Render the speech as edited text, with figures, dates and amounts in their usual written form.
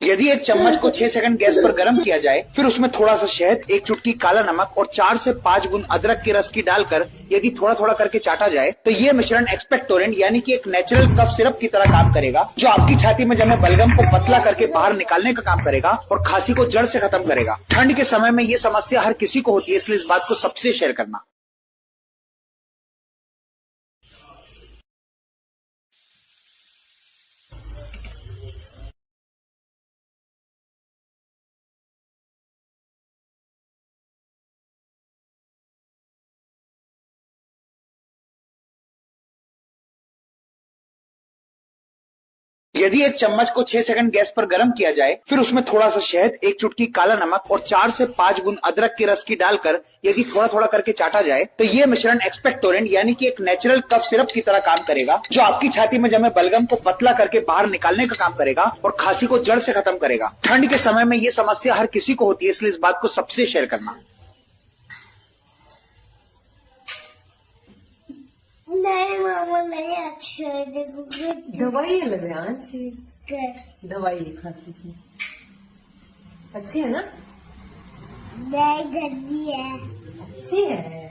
यदि एक चम्मच को 6 सेकंड गैस पर गर्म किया जाए, फिर उसमें थोड़ा सा शहद, 1 चुटकी काला नमक और 4 से 5 बूंद अदरक के रस की डालकर यदि थोड़ा थोड़ा करके चाटा जाए तो ये मिश्रण एक्सपेक्टोरेंट यानी कि एक नेचुरल कफ सिरप की तरह काम करेगा, जो आपकी छाती में जमे बलगम को पतला करके बाहर निकालने का काम करेगा और खांसी को जड़ से खत्म करेगा। ठंड के समय में ये समस्या हर किसी को होती है, इसलिए इस बात को सबसे शेयर करना। यदि एक चम्मच को 6 सेकंड गैस पर गर्म किया जाए, फिर उसमें थोड़ा सा शहद, 1 चुटकी काला नमक और 4 से 5 बूंद अदरक के रस की डालकर यदि थोड़ा थोड़ा करके चाटा जाए तो ये मिश्रण एक्सपेक्टोरेंट यानी कि एक नेचुरल कफ सिरप की तरह काम करेगा, जो आपकी छाती में जमे बलगम को पतला करके बाहर निकालने का काम करेगा और खांसी को जड़ से खत्म करेगा। ठंड के समय में ये समस्या हर किसी को होती है, इसलिए इस बात को सबसे शेयर करना। नहीं मामा नहीं, अच्छा है, देखो दवाई है लगे दवाई है खांसी की, अच्छी है ना? नहीं गंदी है। अच्छी है।